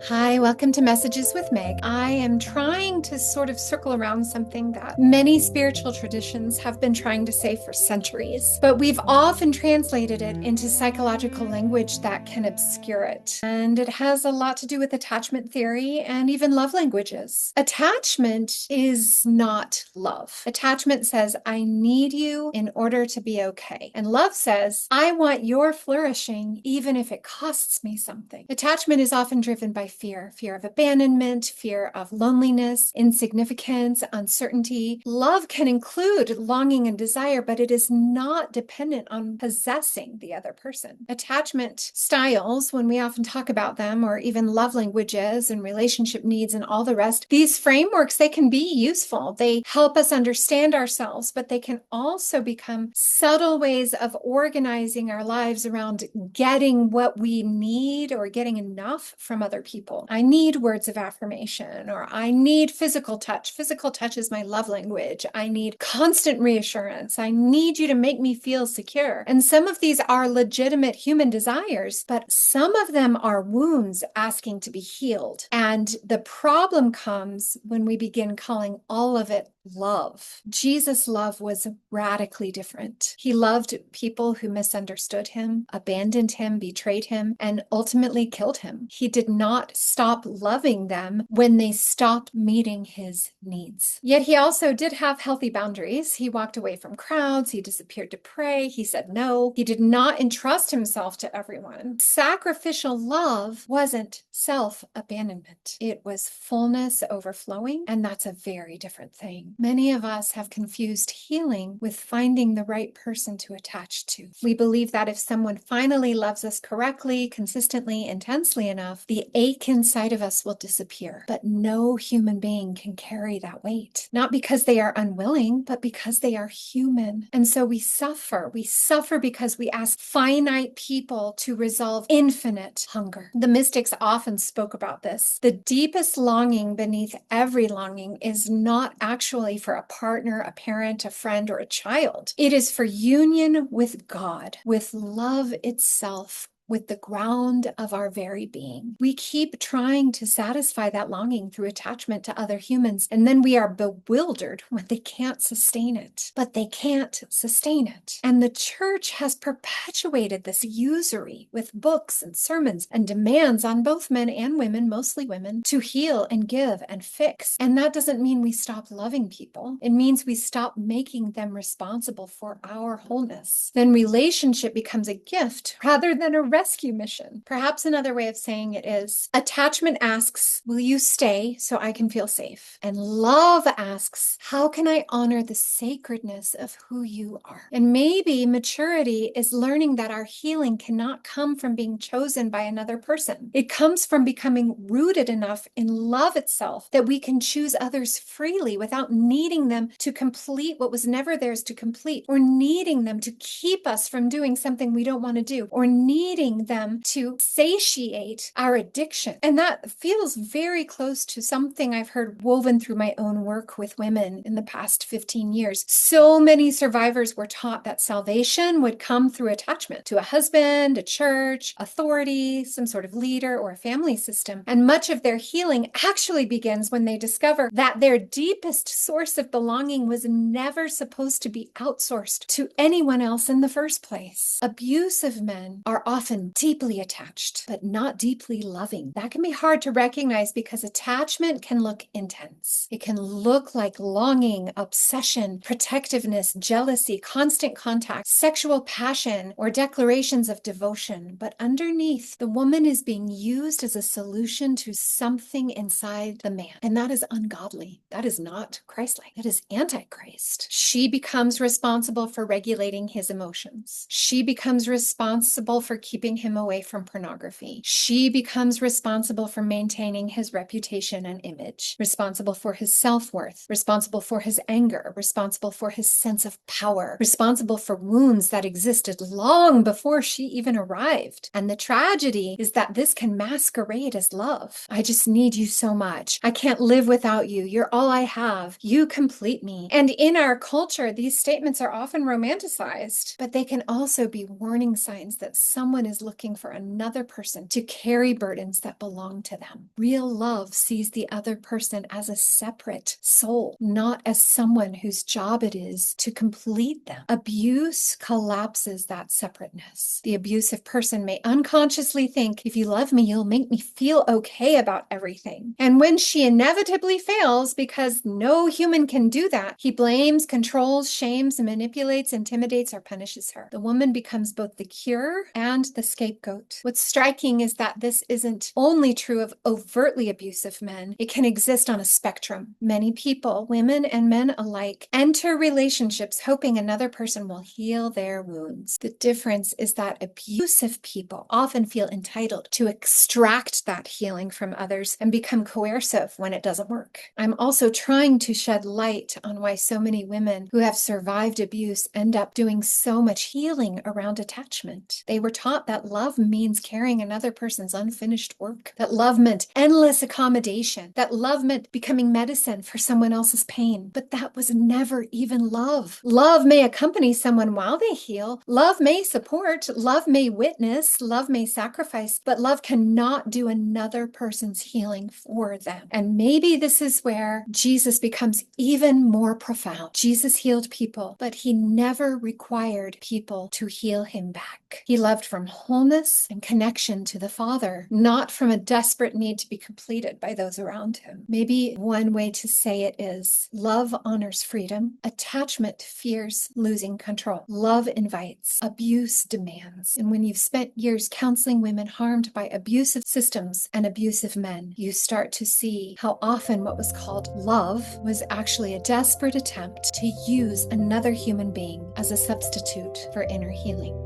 Hi, welcome to Messages with Meg. I am trying to sort of circle around something that many spiritual traditions have been trying to say for centuries, but we've often translated it into psychological language that can obscure it. And it has a lot to do with attachment theory and even love languages. Attachment is not love. Attachment says, I need you in order to be okay. And love says, I want your flourishing even if it costs me something. Attachment is often driven by fear of abandonment, fear of loneliness, insignificance, uncertainty. Love can include longing and desire, but it is not dependent on possessing the other person. Attachment styles, when we often talk about them, or even love languages and relationship needs and all the rest, these frameworks, they can be useful. They help us understand ourselves, but they can also become subtle ways of organizing our lives around getting what we need or getting enough from other people. I need words of affirmation, or I need physical touch. Physical touch is my love language. I need constant reassurance. I need you to make me feel secure. And some of these are legitimate human desires, but some of them are wounds asking to be healed. And the problem comes when we begin calling all of it love. Jesus' love was radically different. He loved people who misunderstood him, abandoned him, betrayed him, and ultimately killed him. He did not stop loving them when they stopped meeting his needs. Yet he also did have healthy boundaries. He walked away from crowds. He disappeared to pray. He said no. He did not entrust himself to everyone. Sacrificial love wasn't self-abandonment. It was fullness overflowing, and that's a very different thing. Many of us have confused healing with finding the right person to attach to. We believe that if someone finally loves us correctly, consistently, intensely enough, the ache inside of us will disappear. But no human being can carry that weight. Not because they are unwilling, but because they are human. And so we suffer. We suffer because we ask finite people to resolve infinite hunger. The mystics often spoke about this. The deepest longing beneath every longing is not actually for a partner, a parent, a friend, or a child. It is for union with God, with love itself, with the ground of our very being. We keep trying to satisfy that longing through attachment to other humans, and then we are bewildered when they can't sustain it. But they can't sustain it. And the church has perpetuated this usury with books and sermons and demands on both men and women, mostly women, to heal and give and fix. And that doesn't mean we stop loving people. It means we stop making them responsible for our wholeness. Then relationship becomes a gift rather than a rescue mission. Perhaps another way of saying it is attachment asks, will you stay so I can feel safe? And love asks, how can I honor the sacredness of who you are? And maybe maturity is learning that our healing cannot come from being chosen by another person. It comes from becoming rooted enough in love itself that we can choose others freely without needing them to complete what was never theirs to complete, or needing them to keep us from doing something we don't want to do, or needing them to satiate our addiction. And that feels very close to something I've heard woven through my own work with women in the past 15 years. So many survivors were taught that salvation would come through attachment to a husband, a church, authority, some sort of leader, or a family system. And much of their healing actually begins when they discover that their deepest source of belonging was never supposed to be outsourced to anyone else in the first place. Abusive men are often deeply attached, but not deeply loving. That can be hard to recognize because attachment can look intense. It can look like longing, obsession, protectiveness, jealousy, constant contact, sexual passion, or declarations of devotion. But underneath, the woman is being used as a solution to something inside the man. And that is ungodly. That is not Christ-like. That is antichrist. She becomes responsible for regulating his emotions. She becomes responsible for keeping him away from pornography. She becomes responsible for maintaining his reputation and image, responsible for his self-worth, responsible for his anger, responsible for his sense of power, responsible for wounds that existed long before she even arrived. And the tragedy is that this can masquerade as love. I just need you so much. I can't live without you. You're all I have. You complete me. And in our culture, these statements are often romanticized, but they can also be warning signs that someone is is looking for another person to carry burdens that belong to them. Real love sees the other person as a separate soul, not as someone whose job it is to complete them. Abuse collapses that separateness. The abusive person may unconsciously think, if you love me, you'll make me feel okay about everything. And when she inevitably fails, because no human can do that, he blames, controls, shames, manipulates, intimidates, or punishes her. The woman becomes both the cure and the scapegoat. What's striking is that this isn't only true of overtly abusive men. It can exist on a spectrum. Many people, women and men alike, enter relationships hoping another person will heal their wounds. The difference is that abusive people often feel entitled to extract that healing from others and become coercive when it doesn't work. I'm also trying to shed light on why so many women who have survived abuse end up doing so much healing around attachment. They were taught that love means carrying another person's unfinished work, that love meant endless accommodation, that love meant becoming medicine for someone else's pain. But that was never even love. Love may accompany someone while they heal. Love may support. Love may witness. Love may sacrifice. But love cannot do another person's healing for them. And maybe this is where Jesus becomes even more profound. Jesus healed people, but he never required people to heal him back. He loved from wholeness and connection to the Father, not from a desperate need to be completed by those around him. Maybe one way to say it is, love honors freedom, attachment fears losing control, love invites, abuse demands. And when you've spent years counseling women harmed by abusive systems and abusive men, you start to see how often what was called love was actually a desperate attempt to use another human being as a substitute for inner healing.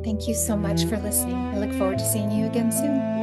Thank you so much for listening. I look forward to seeing you again soon.